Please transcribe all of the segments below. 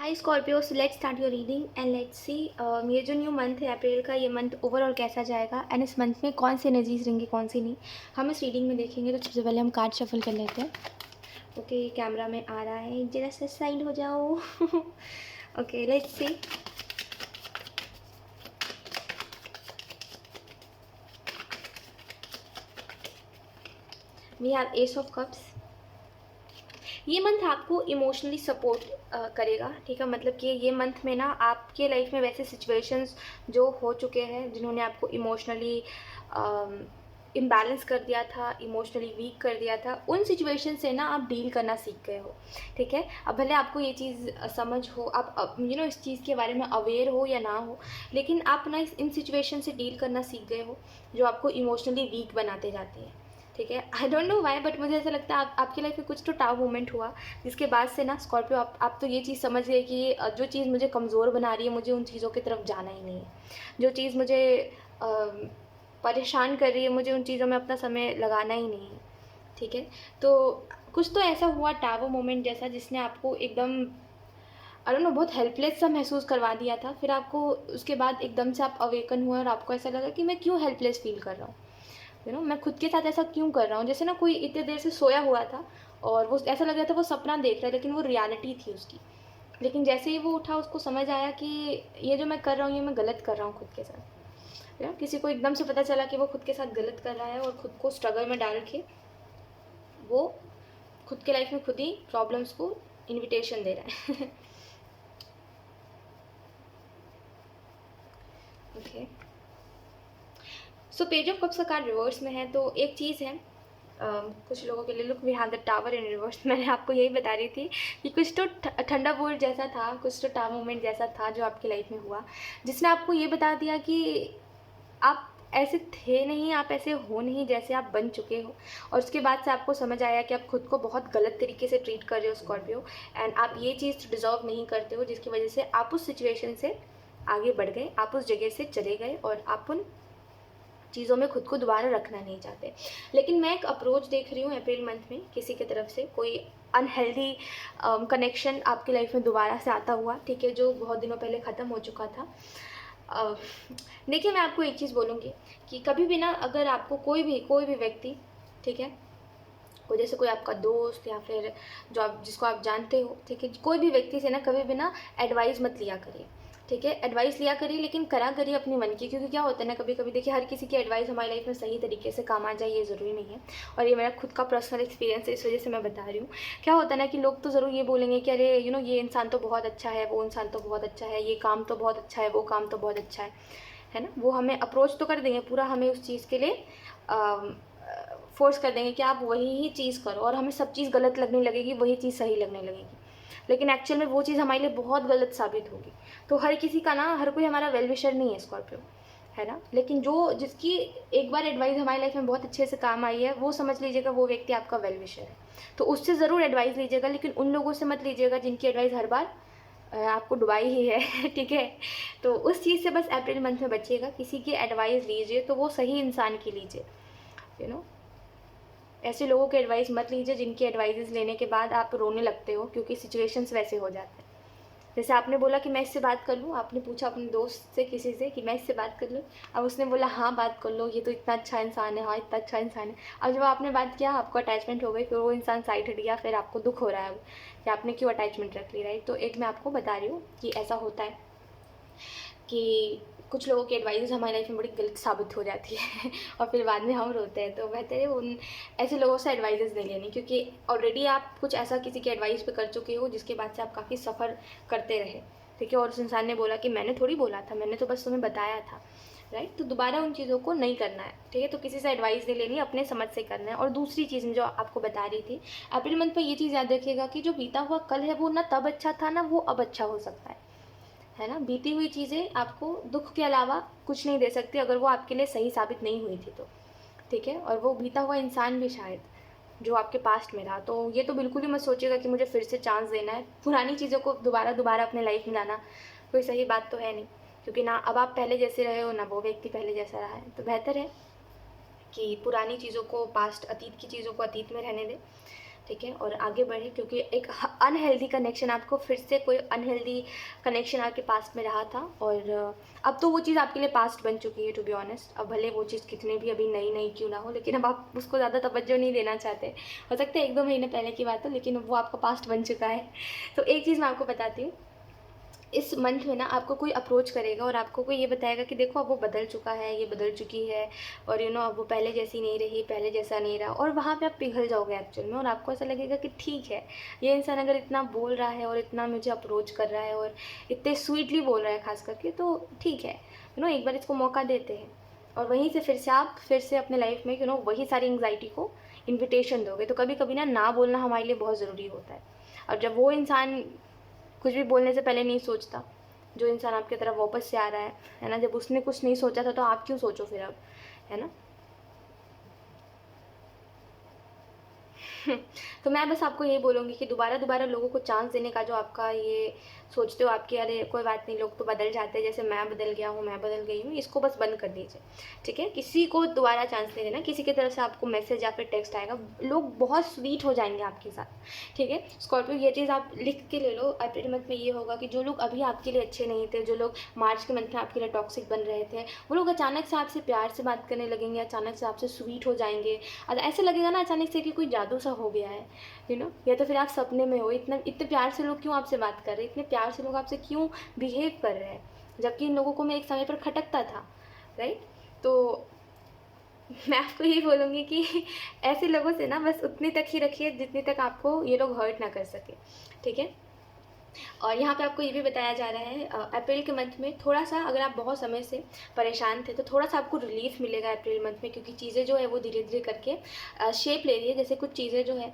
Hi Scorpio, so let's start your reading and let's see ये जो new month है अप्रैल का, ये मंथ ओवरऑल कैसा जाएगा एंड इस मंथ में कौन सी एनर्जीज रहेंगी कौन सी नहीं, हम इस रीडिंग में देखेंगे। तो सबसे पहले हम कार्ड शफल कर लेते हैं। ओके, कैमरा में आ रहा है, जरा सा साइड हो जाओ। Okay, let's see. We have ace of cups. ये मंथ आपको इमोशनली सपोर्ट करेगा, ठीक है। मतलब कि ये मंथ में ना आपके लाइफ में वैसे सिचुएशंस जो हो चुके हैं जिन्होंने आपको इमोशनली इम्बैलेंस कर दिया था, इमोशनली वीक कर दिया था, उन सिचुएशन से ना आप डील करना सीख गए हो, ठीक है। अब भले आपको ये चीज़ समझ हो, आप इस चीज़ के बारे में अवेयर हो या ना हो, लेकिन आप ना इन सिचुएशन से डील करना सीख गए हो जो आपको इमोशनली वीक बनाते जाते हैं, ठीक है। I don't know why, but मुझे ऐसा लगता है आपकी लाइफ में कुछ तो टाव मोमेंट हुआ जिसके बाद से ना स्कॉर्पियो आप तो ये चीज़ समझ गए कि जो चीज़ मुझे कमज़ोर बना रही है, मुझे उन चीज़ों की तरफ जाना ही नहीं है। जो चीज़ मुझे परेशान कर रही है, मुझे उन चीज़ों में अपना समय लगाना ही नहीं है, ठीक है। तो कुछ तो ऐसा हुआ टावो मोमेंट जैसा जिसने आपको एकदम आई डोंट नो बहुत हेल्पलेस सा महसूस करवा दिया था। फिर आपको उसके बाद एकदम से आप अवेकन हुए और आपको ऐसा लगा कि मैं क्यों हेल्पलेस फील कर रहा हूँ, मैं खुद के साथ ऐसा क्यों कर रहा हूँ। जैसे ना कोई इतने देर से सोया हुआ था और वो ऐसा लग रहा था वो सपना देख रहा है, लेकिन वो रियलिटी थी उसकी। लेकिन जैसे ही वो उठा उसको समझ आया कि ये जो मैं कर रहा हूँ ये मैं गलत कर रहा हूँ खुद के साथ। किसी को एकदम से पता चला कि वो खुद के साथ गलत कर रहा है और खुद को स्ट्रगल में डाल के वो खुद के लाइफ में खुद ही प्रॉब्लम्स को इनविटेशन दे रहा है। Okay, so page of cups का कार्ड रिवर्स में है। तो एक चीज़ है कुछ लोगों के लिए, look we have the tower in reverse. मैंने आपको यही बता रही थी कि कुछ तो ठंडा बोल्ट जैसा था, कुछ तो टावर मोमेंट जैसा था जो आपकी लाइफ में हुआ, जिसने आपको ये बता दिया कि आप ऐसे थे नहीं, आप ऐसे हो नहीं जैसे आप बन चुके हो। और उसके बाद से आपको समझ आया कि आप खुद को बहुत गलत तरीके से ट्रीट कर रहे हो स्कॉर्पियो, एंड आप ये चीज़ डिज़र्व नहीं करते हो, जिसकी वजह से आप उस सिचुएशन से आगे बढ़ गए, आप उस जगह से चले गए और आप उन चीज़ों में खुद को दोबारा रखना नहीं चाहते। लेकिन मैं एक अप्रोच देख रही हूँ अप्रैल मंथ में, किसी की तरफ से कोई अनहेल्दी कनेक्शन आपकी लाइफ में दोबारा से आता हुआ, ठीक है, जो बहुत दिनों पहले ख़त्म हो चुका था। देखिए, मैं आपको एक चीज़ बोलूँगी कि कभी भी ना अगर आपको कोई भी व्यक्ति, ठीक है, कोई जैसे कोई आपका दोस्त या फिर जो आप जिसको आप जानते हो, ठीक है, कोई भी व्यक्ति से ना कभी भी ना एडवाइस मत लिया करिए, ठीक है। एडवाइस लिया करिए लेकिन करा करिए अपने मन की, क्योंकि क्या होता है ना, कभी कभी देखिए हर किसी की एडवाइस हमारी लाइफ में सही तरीके से काम आ जाए ये ज़रूरी नहीं है। और ये मेरा खुद का पर्सनल एक्सपीरियंस है, इस वजह से मैं बता रही हूँ। क्या होता है ना कि लोग तो ज़रूर ये बोलेंगे कि अरे ये इंसान तो बहुत अच्छा है, वो इंसान तो बहुत अच्छा है, ये काम तो बहुत अच्छा है, वो काम तो बहुत अच्छा है ना। वो हमें अप्रोच तो कर देंगे पूरा, हमें उस चीज़ के लिए फोर्स कर देंगे कि आप वही ही चीज़ करो, और हमें सब चीज़ गलत लगने लगेगी, वही चीज़ सही लगने लगेगी, लेकिन एक्चुअल में वो चीज़ हमारे लिए बहुत गलत साबित होगी। तो हर किसी का ना, हर कोई हमारा वेल विशर नहीं है स्कॉर्पियो, है ना। लेकिन जिसकी एक बार एडवाइस हमारी लाइफ में बहुत अच्छे से काम आई है, वो समझ लीजिएगा वो व्यक्ति आपका वेल विशर है। तो उससे ज़रूर एडवाइस लीजिएगा, लेकिन उन लोगों से मत लीजिएगा जिनकी एडवाइस हर बार आपको डुबाई ही है। ठीक है, तो उस चीज़ से बस अप्रैल मंथ में बचिएगा। किसी की एडवाइस लीजिए तो वो सही इंसान की लीजिए, ऐसे लोगों के एडवाइस मत लीजिए जिनकी एडवाइस लेने के बाद आप रोने लगते हो, क्योंकि सिचुएशंस वैसे हो जाते हैं। जैसे आपने बोला कि मैं इससे बात कर लूँ, आपने पूछा अपने दोस्त से किसी से कि मैं इससे बात कर लूँ, अब उसने बोला हाँ बात कर लो, ये तो इतना अच्छा इंसान है, हाँ इतना अच्छा इंसान है। अब जब आपने बात किया आपको अटैचमेंट हो गई, फिर वो इंसान साइड हट गया, फिर आपको दुख हो रहा है अब कि आपने क्यों अटैचमेंट रख ली, राइट। तो एक मैं आपको बता रही हूँ कि ऐसा होता है कि कुछ लोगों की एडवाइस हमारी लाइफ में बड़ी गलत साबित हो जाती है और फिर बाद में हम रोते हैं। तो बेहतर है उन ऐसे लोगों से एडवाइजेस नहीं लेनी, क्योंकि ऑलरेडी आप कुछ ऐसा किसी की एडवाइस पे कर चुके हो जिसके बाद से आप काफ़ी सफ़र करते रहे, ठीक है। और उस इंसान ने बोला कि मैंने थोड़ी बोला था, मैंने तो बस तुम्हें बताया था, राइट। तो दोबारा उन चीज़ों को नहीं करना है, ठीक है। तो किसी से एडवाइस नहीं लेनी, अपने समझ से करना है। और दूसरी चीज़ जो आपको बता रही थी, अप्रैल मंथ में ये चीज़ याद रखिएगा कि जो बीता हुआ कल है वो ना तब अच्छा था ना वो अब अच्छा हो सकता है ना। बीती हुई चीज़ें आपको दुख के अलावा कुछ नहीं दे सकती अगर वो आपके लिए सही साबित नहीं हुई थी तो, ठीक है। और वो बीता हुआ इंसान भी शायद जो आपके पास्ट में रहा, तो ये तो बिल्कुल ही मत सोचिएगा कि मुझे फिर से चांस देना है। पुरानी चीज़ों को दोबारा दोबारा अपने लाइफ में लाना कोई सही बात तो है नहीं, क्योंकि ना अब आप पहले जैसे रहे हो ना वो व्यक्ति पहले जैसा रहा है। तो बेहतर है कि पुरानी चीज़ों को, पास्ट अतीत की चीज़ों को अतीत में रहने दें, ठीक है, और आगे बढ़े, क्योंकि एक अनहेल्दी कनेक्शन, आपको फिर से कोई अनहेल्दी कनेक्शन आपके पास्ट में रहा था, और अब तो वो चीज़ आपके लिए पास्ट बन चुकी है टू बी ऑनेस्ट। अब भले वो चीज़ कितनी भी अभी नई नई क्यों ना हो, लेकिन अब आप उसको ज़्यादा तवज्जो नहीं देना चाहते। हो सकता है 1-2 महीने पहले की बात हो, लेकिन वो आपका पास्ट बन चुका है। तो एक चीज़ मैं आपको बताती हूँ, इस मंथ में ना आपको कोई अप्रोच करेगा और आपको कोई ये बताएगा कि देखो अब वो बदल चुका है, ये बदल चुकी है, और अब वो पहले जैसी नहीं रही, पहले जैसा नहीं रहा, और वहाँ पे आप पिघल जाओगे एक्चुअल में, और आपको ऐसा लगेगा कि ठीक है, ये इंसान अगर इतना बोल रहा है और इतना मुझे अप्रोच कर रहा है और इतने स्वीटली बोल रहा है खास करके, तो ठीक है, एक बार इसको मौका देते हैं। और वहीं से फिर से अपने लाइफ में वही सारी एंग्जाइटी को इन्विटेशन दोगे। तो कभी कभी ना बोलना हमारे लिए बहुत ज़रूरी होता है। और जब वो इंसान कुछ भी बोलने से पहले नहीं सोचता, जो इंसान आपकी तरफ वापस से आ रहा है ना, जब उसने कुछ नहीं सोचा था तो आप क्यों सोचो फिर अब, है ना। तो मैं बस आपको यही बोलूँगी कि दोबारा लोगों को चांस देने का जो आपका ये सोचते हो आपके, अरे कोई बात नहीं, लोग तो बदल जाते हैं, जैसे मैं बदल गया हूँ, मैं बदल गई हूँ, इसको बस बंद कर दीजिए, ठीक है। किसी को दोबारा चांस नहीं देना। किसी की तरफ से आपको मैसेज या फिर टेक्स्ट आएगा, लोग बहुत स्वीट हो जाएंगे आपके साथ, ठीक है। स्कॉर्पियो, ये चीज़ आप लिख के ले लो, अप्रैल मंथ में ये होगा कि जो लोग अभी आपके लिए अच्छे नहीं थे, जो लोग मार्च के मंथ में आपके लिए टॉक्सिक बन रहे थे, वो लोग अचानक से आपसे प्यार से बात करने लगेंगे, अचानक से आपसे स्वीट हो जाएंगे, और ऐसे लगेगा ना अचानक से कि कोई जादू सा हो गया है, या तो फिर आप सपने में हो। इतने प्यार से लोग क्यों आपसे बात कर रहे हैं, इतने प्यार से लोग आपसे क्यों बिहेव कर रहे हैं, जबकि इन लोगों को मैं एक समय पर खटकता था, राइट। तो मैं आपको यही बोलूँगी कि ऐसे लोगों से ना बस उतने तक ही रखिए जितने तक आपको ये लोग हर्ट ना कर सके, ठीक है। और यहाँ पे आपको ये भी बताया जा रहा है, अप्रैल के मंथ में थोड़ा सा, अगर आप बहुत समय से परेशान थे तो थोड़ा सा आपको रिलीफ मिलेगा अप्रैल मंथ में, क्योंकि चीज़ें जो है वो धीरे धीरे करके शेप ले रही है। जैसे कुछ चीज़ें जो है,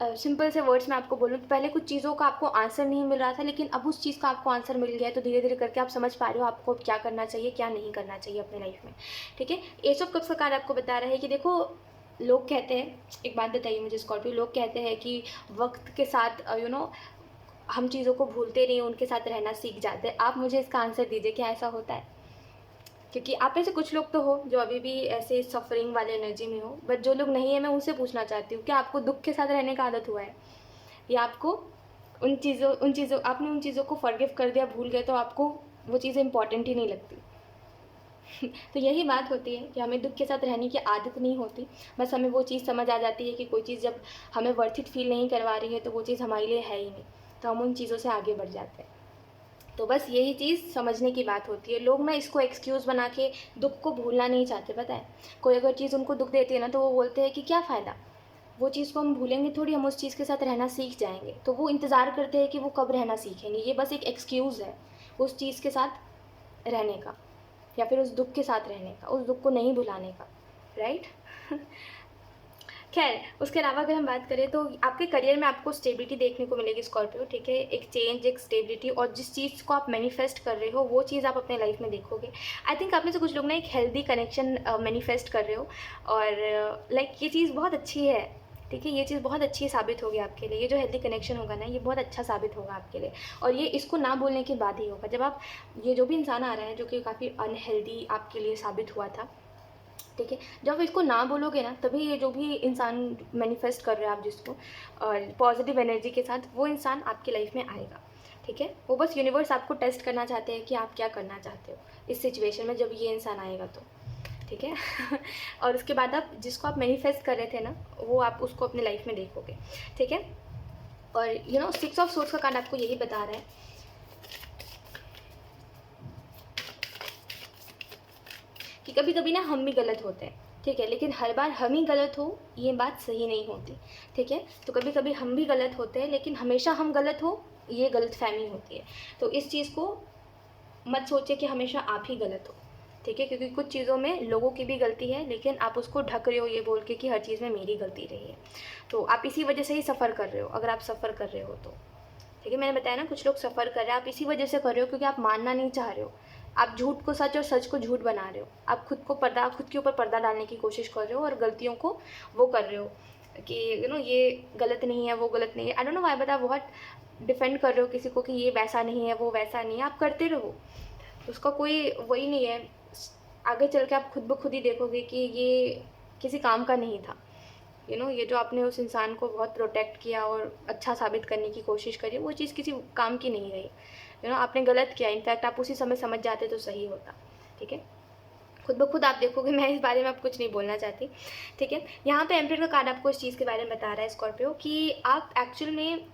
सिंपल से वर्ड्स में आपको बोलूँ तो पहले कुछ चीज़ों का आपको आंसर नहीं मिल रहा था, लेकिन अब उस चीज़ का आपको आंसर मिल गया है, तो धीरे धीरे करके आप समझ पा रहे हो आपको क्या करना चाहिए, क्या नहीं करना चाहिए अपने लाइफ में, ठीक है। एज ऑफ कप्स का कार्ड आपको बता रहा है कि देखो, लोग कहते हैं, एक बात बताइए मुझे स्कॉर्पियो, लोग कहते हैं कि वक्त के साथ हम चीज़ों को भूलते नहीं, उनके साथ रहना सीख जाते हैं। आप मुझे इसका आंसर दीजिए, क्या ऐसा होता है? क्योंकि आप में से कुछ लोग तो हो जो अभी भी ऐसे सफरिंग वाले एनर्जी में हो, बट जो लोग नहीं है, मैं उनसे पूछना चाहती हूँ, क्या आपको दुख के साथ रहने का आदत हुआ है, या आपको आपने उन चीज़ों को फॉरगिव कर दिया, भूल गए, तो आपको वो चीज़ें इंपॉर्टेंट ही नहीं लगती। तो यही बात होती है कि हमें दुख के साथ रहने की आदत नहीं होती, बस हमें वो चीज़ समझ आ जाती है कि कोई चीज़ जब हमें वर्थ इट फील नहीं करवा रही है तो वो चीज़ हमारे लिए है ही नहीं, तो हम उन चीज़ों से आगे बढ़ जाते हैं। तो बस यही चीज़ समझने की बात होती है। लोग ना इसको एक्सक्यूज़ बना के दुख को भूलना नहीं चाहते, पता है। कोई अगर चीज़ उनको दुख देती है ना, तो वो बोलते हैं कि क्या फ़ायदा, वो चीज़ को हम भूलेंगे थोड़ी, हम उस चीज़ के साथ रहना सीख जाएंगे। तो वो इंतज़ार करते हैं कि वो कब रहना सीखेंगे। ये बस एक एक्सक्यूज़ है उस चीज़ के साथ रहने का, या फिर उस दुख के साथ रहने का, उस दुख को नहीं भुलाने का, राइट। खैर, उसके अलावा अगर हम बात करें तो आपके करियर में आपको स्टेबिलिटी देखने को मिलेगी स्कॉर्पियो, ठीक है। एक चेंज, एक स्टेबिलिटी, और जिस चीज़ को आप मैनिफेस्ट कर रहे हो वो चीज़ आप अपने लाइफ में देखोगे। आई थिंक आप में से कुछ लोग ना एक हेल्दी कनेक्शन मैनिफेस्ट कर रहे हो, और लाइक ये चीज़ बहुत अच्छी है, ठीक है। ये चीज़ बहुत अच्छी साबित होगी आपके लिए। ये जो हेल्दी कनेक्शन होगा ना, ये बहुत अच्छा साबित होगा आपके लिए, और ये इसको ना बोलने के बाद ही होगा। जब आप, ये जो भी इंसान आ रहा है जो कि काफ़ी अनहेल्दी आपके लिए साबित हुआ था, ठीक है, जब आप इसको ना बोलोगे ना, तभी ये जो भी इंसान मैनिफेस्ट कर रहे हैं आप जिसको, और पॉजिटिव एनर्जी के साथ, वो इंसान आपकी लाइफ में आएगा, ठीक है। वो बस यूनिवर्स आपको टेस्ट करना चाहते हैं कि आप क्या करना चाहते हो इस सिचुएशन में, जब ये इंसान आएगा तो, ठीक है। और उसके बाद आप जिसको आप मैनिफेस्ट कर रहे थे ना, वो आप उसको अपने लाइफ में देखोगे, ठीक है। और 6 ऑफ सोर्स का कार्ड आपको यही बता रहा है कि कभी कभी ना हम भी गलत होते हैं, ठीक है, लेकिन हर बार हम ही गलत हो ये बात सही नहीं होती, ठीक है। तो कभी कभी हम भी गलत होते हैं, लेकिन हमेशा हम गलत हो ये गलतफहमी होती है। तो इस चीज़ को मत सोचिए कि हमेशा आप ही गलत हो, ठीक है, क्योंकि कुछ चीज़ों में लोगों की भी गलती है, लेकिन आप उसको ढक रहे हो ये बोल के कि हर चीज़ में मेरी गलती रही है। तो आप इसी वजह से ही सफ़र कर रहे हो, अगर आप सफ़र कर रहे हो तो, ठीक है। मैंने बताया ना, कुछ लोग सफ़र कर रहे हैं, आप इसी वजह से कर रहे हो क्योंकि आप मानना नहीं चाह रहे हो। आप झूठ को सच और सच को झूठ बना रहे हो। आप खुद के ऊपर पर्दा डालने की कोशिश कर रहे हो, और गलतियों को वो कर रहे हो कि ये गलत नहीं है, वो गलत नहीं है, I don't know why, but आप बहुत डिफेंड कर रहे हो किसी को कि ये वैसा नहीं है, वो वैसा नहीं है। आप करते रहो, उसका कोई वही नहीं है। आगे चल के आप खुद ब खुद ही देखोगे कि ये किसी काम का नहीं था, ये जो आपने उस इंसान को बहुत प्रोटेक्ट किया और अच्छा साबित करने की कोशिश करी, वो चीज़ किसी काम की नहीं रही। आपने गलत किया, इनफैक्ट आप उसी समय समझ जाते तो सही होता। ठीक है, खुद ब खुद आप देखोगे, मैं इस बारे में अब कुछ नहीं बोलना चाहती। ठीक है, यहाँ पे एम्परर का कार्ड आपको इस चीज़ के बारे में बता रहा है स्कॉर्पियो, कि आप एक्चुअल में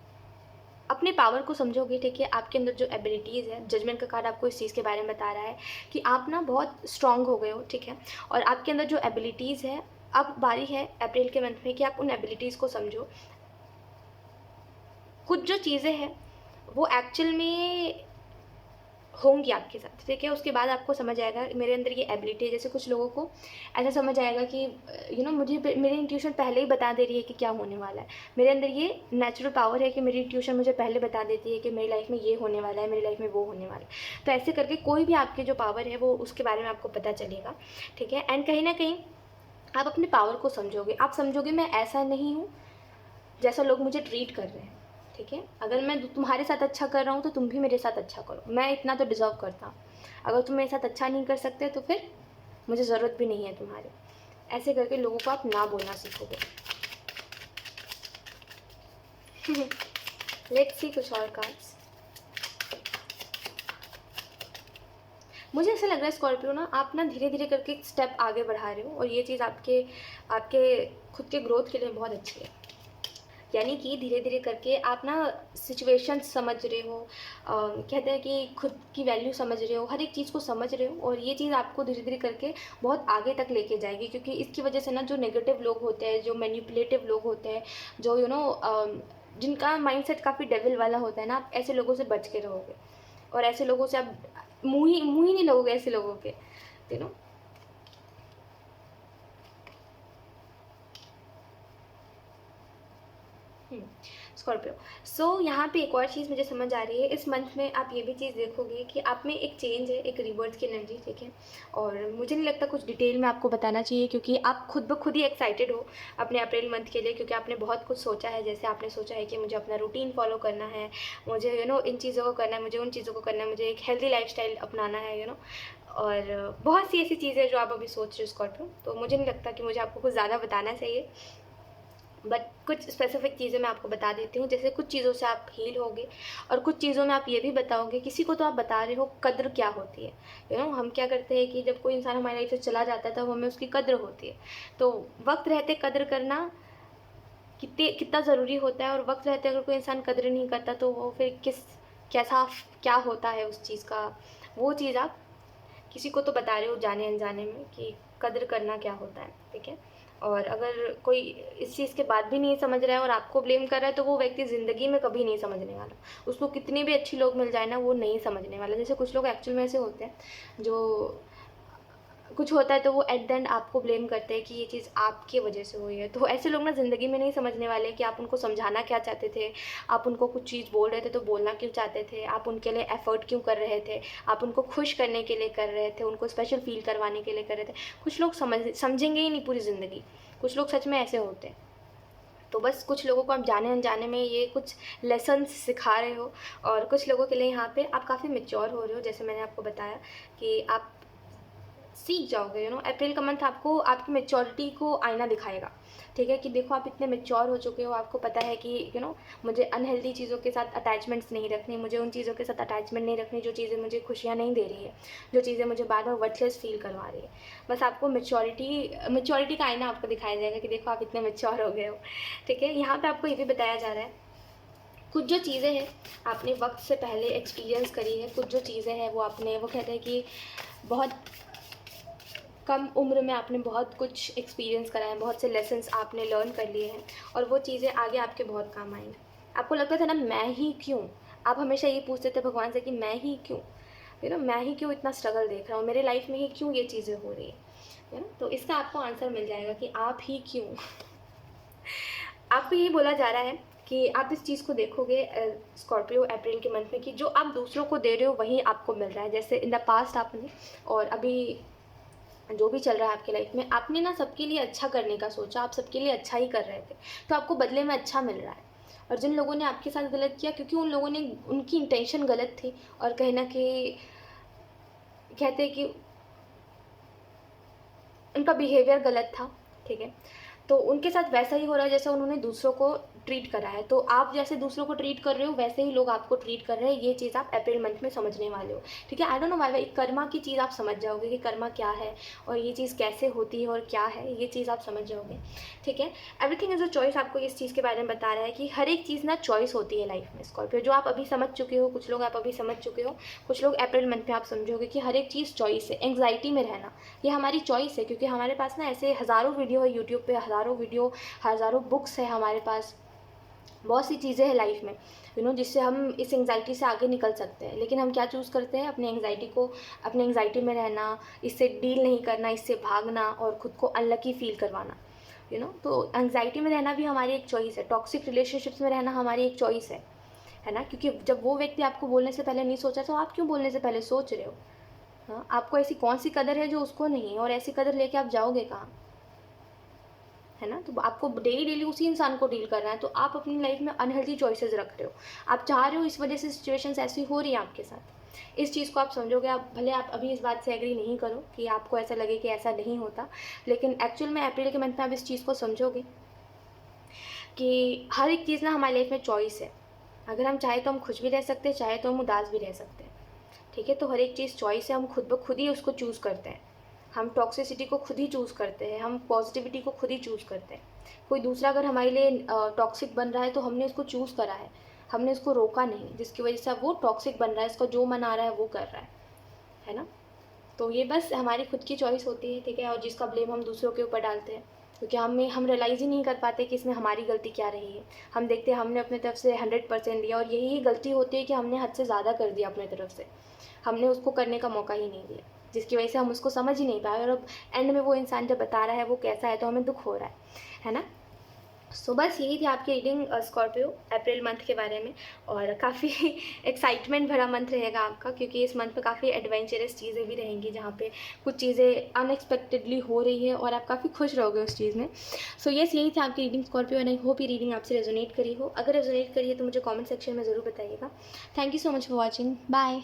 अपने पावर को समझोगे। ठीक है, आपके अंदर जो एबिलिटीज़ है, जजमेंट का कार्ड आपको इस चीज़ के बारे में बता रहा है कि आप ना बहुत स्ट्रांग हो गए हो। ठीक है, और आपके अंदर जो एबिलिटीज़ है, अब बारी है अप्रैल के मंथ में कि आप उन एबिलिटीज़ को समझो। कुछ जो चीज़ें हैं वो एक्चुअल में होंगी आपके साथ। ठीक है, उसके बाद आपको समझ आएगा मेरे अंदर ये एबिलिटी है। जैसे कुछ लोगों को ऐसा समझ आएगा कि मुझे मेरी इंट्यूशन पहले ही बता दे रही है कि क्या होने वाला है। मेरे अंदर ये नेचुरल पावर है कि मेरी इंट्यूशन मुझे पहले बता देती है कि मेरी लाइफ में ये होने वाला है, मेरी लाइफ में वो होने वाला है। तो ऐसे करके कोई भी आपके जो पावर है वो उसके बारे में आपको पता चलेगा। ठीक है, एंड कहीं ना कहीं आप अपने पावर को समझोगे। आप समझोगे मैं ऐसा नहीं हूँ जैसा लोग मुझे ट्रीट कर रहे हैं। ठीक है, अगर मैं तुम्हारे साथ अच्छा कर रहा हूँ तो तुम भी मेरे साथ अच्छा करो, मैं इतना तो डिज़र्व करता हूँ। अगर तुम मेरे साथ अच्छा नहीं कर सकते तो फिर मुझे ज़रूरत भी नहीं है तुम्हारी। ऐसे करके लोगों को आप ना बोलना सीखोगे। लेट्स सी कुछ और कार्ड्स। मुझे ऐसा लग रहा है स्कॉर्पियो ना, आप ना धीरे धीरे करके एक स्टेप आगे बढ़ा रहे हो, और ये चीज़ आपके आपके खुद के ग्रोथ के लिए बहुत अच्छी है। यानी कि धीरे धीरे करके आप ना सिचुएशन समझ रहे हो, कहते हैं कि खुद की वैल्यू समझ रहे हो, हर एक चीज़ को समझ रहे हो, और ये चीज़ आपको धीरे धीरे करके बहुत आगे तक लेके जाएगी। क्योंकि इसकी वजह से ना जो नेगेटिव लोग होते हैं, जो मैनिपुलेटिव लोग होते हैं, जो जिनका माइंडसेट काफ़ी डेविल वाला होता है ना, आप ऐसे लोगों से बच के रहोगे, और ऐसे लोगों से आप मुँह ही नहीं लोगे ऐसे लोगों के। स्कॉर्पियो। सो यहाँ पे एक और चीज़ मुझे समझ आ रही है, इस मंथ में आप ये भी चीज़ देखोगे कि आप में एक चेंज है, एक रिवर्स की एनर्जी। ठीक है, और मुझे नहीं लगता कुछ डिटेल में आपको बताना चाहिए, क्योंकि आप खुद ब खुद ही एक्साइटेड हो अपने अप्रैल मंथ के लिए, क्योंकि आपने बहुत कुछ सोचा है। जैसे आपने सोचा है कि मुझे अपना रूटीन फॉलो करना है, मुझे इन चीज़ों को करना है, मुझे उन चीज़ों को करना है, मुझे एक हेल्दी लाइफस्टाइल अपनाना है, और बहुत सी ऐसी चीज़ें जो आप अभी सोच रहे हो स्कॉर्पियो। तो मुझे नहीं लगता कि मुझे आपको कुछ ज़्यादा बताना चाहिए, बट कुछ स्पेसिफिक चीज़ें मैं आपको बता देती हूँ। जैसे कुछ चीज़ों से आप हील होगे, और कुछ चीज़ों में आप ये भी बताओगे। किसी को तो आप बता रहे हो कद्र क्या होती है। हम क्या करते हैं कि जब कोई इंसान हमारी लाइफ से चला जाता है तब हमें उसकी कद्र होती है। तो वक्त रहते कद्र करना कितना ज़रूरी होता है, और वक्त रहते अगर कोई इंसान कद्र नहीं करता तो वो फिर क्या होता है उस चीज़ का। वो चीज़ आप किसी को तो बता रहे हो जाने अनजाने में कि कद्र करना क्या होता है। ठीक है, और अगर कोई इस चीज़ के बाद भी नहीं समझ रहा है और आपको ब्लेम कर रहा है, तो वो व्यक्ति ज़िंदगी में कभी नहीं समझने वाला। उसको कितने भी अच्छे लोग मिल जाए ना, वो नहीं समझने वाला। जैसे कुछ लोग एक्चुअल में ऐसे होते हैं, जो कुछ होता है तो वो एट द एंड आपको ब्लेम करते हैं कि ये चीज़ आपकी वजह से हुई है। तो ऐसे लोग ना ज़िंदगी में नहीं समझने वाले कि आप उनको समझाना क्या चाहते थे, आप उनको कुछ चीज़ बोल रहे थे तो बोलना क्यों चाहते थे, आप उनके लिए एफ़र्ट क्यों कर रहे थे, आप उनको खुश करने के लिए कर रहे थे, उनको स्पेशल फील करवाने के लिए कर रहे थे। कुछ लोग समझेंगे ही नहीं पूरी ज़िंदगी। कुछ लोग सच में ऐसे होते हैं। तो बस कुछ लोगों को आप जाने अनजाने में ये कुछ लेसन्स सिखा रहे हो, और कुछ लोगों के लिए यहाँ पे आप काफ़ी मैच्योर हो रहे हो। जैसे मैंने आपको बताया कि आप सीख जाओगे। अप्रैल का मंथ आपको आपकी मैच्योरिटी को आईना दिखाएगा। ठीक है, कि देखो आप इतने मैच्योर हो चुके हो, आपको पता है कि मुझे अनहेल्दी चीज़ों के साथ अटैचमेंट्स नहीं रखनी, मुझे उन चीज़ों के साथ अटैचमेंट नहीं रखनी जो चीज़ें मुझे खुशियाँ नहीं दे रही है, जो चीज़ें मुझे बार बार वर्थलेस फील करवा रही है। बस आपको मैच्योरिटी का आईना आपको दिखाया जाएगा कि देखो आप इतने मैच्योर हो गए हो। ठीक है, यहाँ पर आपको ये भी बताया जा रहा है कुछ जो चीज़ें हैं आपने वक्त से पहले एक्सपीरियंस करी है, कुछ जो चीज़ें हैं वो कहते हैं कि बहुत कम उम्र में आपने बहुत कुछ एक्सपीरियंस करा है, बहुत से लेसन्स आपने लर्न कर लिए हैं, और वो चीज़ें आगे आपके बहुत काम आएंगी। आपको लगता था ना मैं ही क्यों, आप हमेशा ये पूछते थे भगवान से कि मैं ही क्यों, मैं ही क्यों इतना स्ट्रगल देख रहा हूँ, मेरे लाइफ में ही क्यों ये चीज़ें हो रही है ना। तो इसका आपको आंसर मिल जाएगा कि आप ही क्यों। आपको ये बोला जा रहा है कि आप इस चीज़ को देखोगे स्कॉर्पियो अप्रैल के मंथ में, कि जो आप दूसरों को दे रहे हो वही आपको मिल रहा है। जैसे इन द पास्ट आपने और अभी जो भी चल रहा है आपकी लाइफ में, आपने ना सबके लिए अच्छा करने का सोचा, आप सबके लिए अच्छा ही कर रहे थे, तो आपको बदले में अच्छा मिल रहा है। और जिन लोगों ने आपके साथ गलत किया, क्योंकि उन लोगों ने उनकी इंटेंशन गलत थी, और कहीं ना कहीं कहते हैं कि उनका बिहेवियर गलत था। ठीक है, तो उनके साथ वैसा ही हो रहा है जैसे उन्होंने दूसरों को ट्रीट करा है। तो आप जैसे दूसरों को ट्रीट कर रहे हो वैसे ही लोग आपको ट्रीट कर रहे हैं। ये चीज़ आप अप्रैल मंथ में समझने वाले हो, ठीक है। I don't know why, Karma की चीज़ आप समझ जाओगे कि कर्मा क्या है और ये चीज़ कैसे होती है और क्या है, ये चीज़ आप समझ जाओगे, ठीक है। एवरीथिंग इज़ अ चॉइस आपको इस चीज़ के बारे में बता रहा है कि हर एक चीज़ ना चॉइस होती है लाइफ में स्कॉर्पियो, जो आप अभी समझ चुके हो। कुछ लोग आप अभी समझ चुके हो, कुछ लोग अप्रैल मंथ में आप समझोगे कि हर एक चीज़ चॉइस है। एंग्जाइटी में रहना ये हमारी चॉइस है, क्योंकि हमारे पास ना ऐसे हज़ारों वीडियो है यूट्यूब पे, हज़ारों वीडियो, हज़ारों बुक्स है हमारे पास, बहुत सी चीज़ें हैं लाइफ में जिससे हम इस एंग्जाइटी से आगे निकल सकते हैं। लेकिन हम क्या चूज़ करते हैं? अपनी एंग्जाइटी को, अपनी एंग्जाइटी में रहना, इससे डील नहीं करना, इससे भागना और ख़ुद को अनलकी फील करवाना। तो एंग्जाइटी में रहना भी हमारी एक चॉइस है। टॉक्सिक रिलेशनशिप्स में रहना हमारी एक चॉइस है ना। क्योंकि जब वो व्यक्ति आपको बोलने से पहले नहीं सोचा, तो आप क्यों बोलने से पहले सोच रहे हो? हाँ, आपको ऐसी कौन सी कदर है जो उसको नहीं है, और ऐसी कदर लेके आप जाओगे कहाँ? है ना। तो आपको डेली उसी इंसान को डील करना है, तो आप अपनी लाइफ में अनहेल्दी चॉइसेस रख रहे हो। आप चाह रहे हो, इस वजह से सिचुएशंस ऐसी हो रही हैं आपके साथ। इस चीज़ को आप समझोगे। आप भले आप अभी इस बात से एग्री नहीं करो कि आपको ऐसा लगे कि ऐसा नहीं होता, लेकिन एक्चुअल में अप्रैल के मंथ में आप इस चीज़ को समझोगे कि हर एक चीज़ ना हमारी लाइफ में चॉइस है। अगर हम चाहे तो हम खुश भी रह सकते हैं, चाहे तो हम उदास भी रह सकते हैं, ठीक है। तो हर एक चीज़ चॉइस है, हम खुद ब खुद ही उसको चूज़ करते हैं। हम टॉक्सिसिटी को खुद ही चूज़ करते हैं, हम पॉजिटिविटी को खुद ही चूज़ करते हैं। कोई दूसरा अगर हमारे लिए टॉक्सिक बन रहा है तो हमने उसको चूज़ करा हमने उसको रोका नहीं, जिसकी वजह से अब वो टॉक्सिक बन रहा है। इसका जो मन आ रहा है वो कर रहा है ना। तो ये बस हमारी खुद की चॉइस होती है, ठीक है। और जिसका ब्लेम हम दूसरों के ऊपर डालते हैं, क्योंकि हम रियलाइज़ ही नहीं कर पाते कि इसमें हमारी गलती क्या रही है। हम देखते हैं हमने अपनी तरफ से 100% दिया, और यही गलती होती है कि हमने हद से ज़्यादा कर दिया अपनी तरफ से। हमने उसको करने का मौका ही नहीं दिया, जिसकी वजह से हम उसको समझ ही नहीं पाए, और अब एंड में वो इंसान जब बता रहा है वो कैसा है तो हमें दुख हो रहा है ना। सो बस यही थी आपकी रीडिंग स्कॉर्पियो अप्रैल मंथ के बारे में। और काफ़ी एक्साइटमेंट भरा मंथ रहेगा आपका, क्योंकि इस मंथ में काफ़ी एडवेंचरस चीज़ें भी रहेंगी, जहाँ पे कुछ चीज़ें अनएक्सपेक्टेडली हो रही है और आप काफ़ी खुश रहोगे उस चीज़ में। सो यस, यही थी आपकी reading Scorpio, and I hope ये रीडिंग आपसे रेजोनेट करी हो। अगर रेजोनेट करी है तो मुझे कॉमेंट सेक्शन में ज़रूर बताइएगा। Thank you so much for watching. Bye.